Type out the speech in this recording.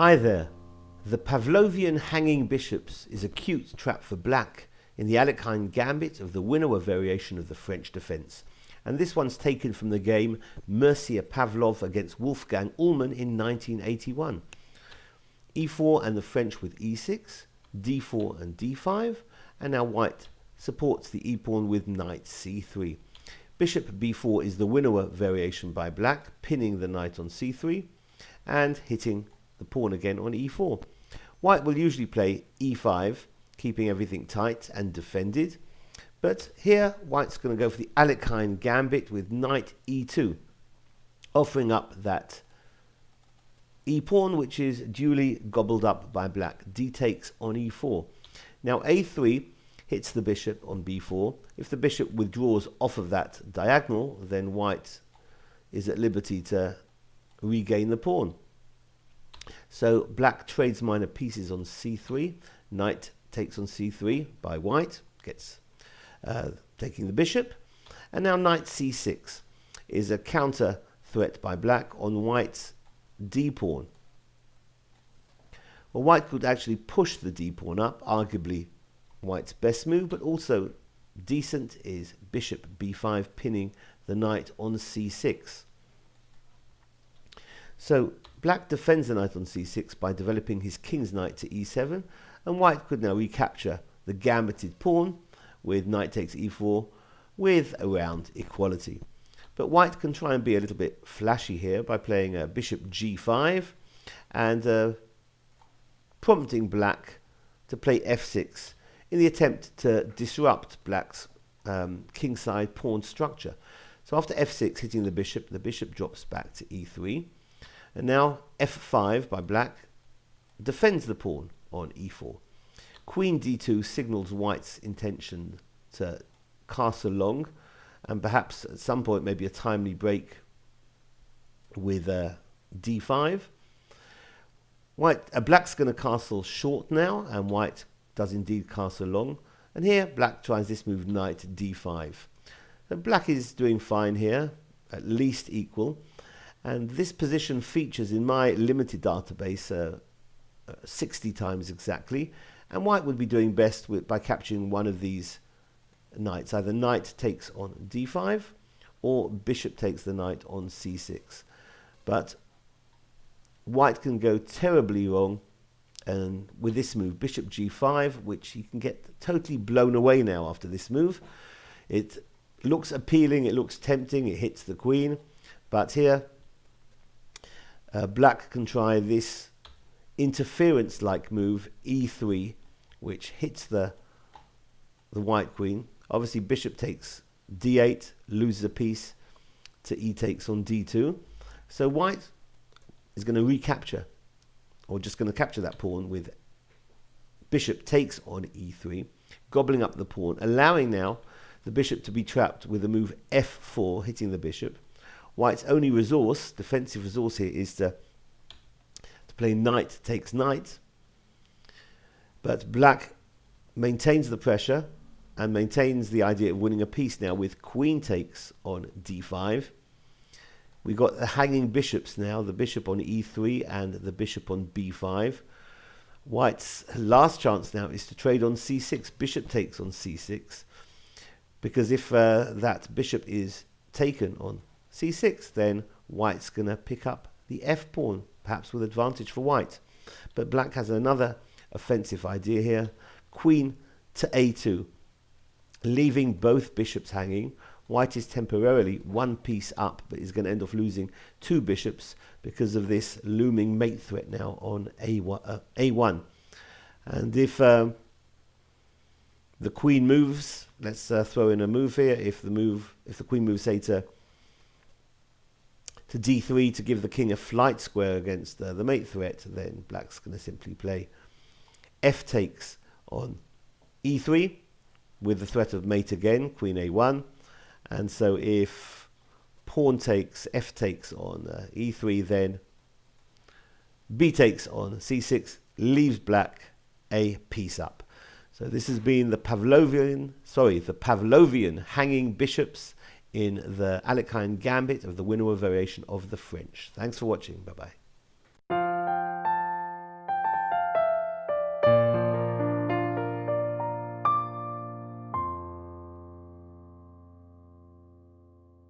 Hi there. The Pavlovian hanging bishops is a cute trap for black in the Alekhine Gambit of the Winawer variation of the French defence, and this one's taken from the game Mercier Pavlov against Wolfgang Uhlmann in 1981. e4 and the French with e6, d4 and d5, and now white supports the e-pawn with knight c3. Bishop b4 is the Winawer variation by black, pinning the knight on c3 and hitting the pawn again on e4. White will usually play e5, keeping everything tight and defended, but here white's going to go for the Alekhine Gambit with knight e2, offering up that e-pawn which is duly gobbled up by black. D takes on e4. Now a3 hits the bishop on b4. If the bishop withdraws off of that diagonal, then white is at liberty to regain the pawn. So black trades minor pieces on c3. Knight takes on c3 by white, gets taking the bishop. And now knight c6 is a counter threat by black on white's d-pawn. Well, white could actually push the d-pawn up, arguably white's best move, but also decent is bishop b5, pinning the knight on c6. So black defends the knight on c6 by developing his king's knight to e7, and white could now recapture the gambited pawn with knight takes e4 with around equality. But white can try and be a little bit flashy here by playing a bishop g5 and prompting black to play f6 in the attempt to disrupt black's kingside pawn structure. So after f6 hitting the bishop drops back to e3. And now f5 by black defends the pawn on e4. Queen d2 signals white's intention to castle long, and perhaps at some point maybe a timely break with d5. Black's going to castle short now, and white does indeed castle long. And here black tries this move, knight d5. So black is doing fine here, at least equal. And this position features in my limited database 60 times exactly. And white would be doing best by capturing one of these knights. Either knight takes on d5 or bishop takes the knight on c6. But white can go terribly wrong, and with this move, bishop g5, which he can get totally blown away now after this move. It looks appealing, it looks tempting, it hits the queen, but here black can try this interference-like move, e3, which hits the white queen. Obviously, bishop takes d8, loses a piece to e takes on d2. So white is going to recapture, or just going to capture that pawn with bishop takes on e3, gobbling up the pawn, allowing now the bishop to be trapped with the move f4, hitting the bishop. White's only resource, defensive resource here, is to play knight takes knight. But black maintains the pressure and maintains the idea of winning a piece now with queen takes on d5. We've got the hanging bishops now, the bishop on e3 and the bishop on b5. White's last chance now is to trade on c6. Bishop takes on c6, because if that bishop is taken on c6, then white's going to pick up the f-pawn, perhaps with advantage for white. But black has another offensive idea here. Queen to a2, leaving both bishops hanging. White is temporarily one piece up, but is going to end up losing two bishops because of this looming mate threat now on a1. And if the queen moves, let's throw in a move here. If the queen moves, say to d3 to give the king a flight square against the mate threat, then black's going to simply play f takes on e3 with the threat of mate again, queen a1. And so if pawn takes, f takes on e3, then b takes on c6, leaves black a piece up. So this has been the Pavlovian hanging bishops in the Alekhine Gambit of the Winawer variation of the French. Thanks for watching. Bye-bye.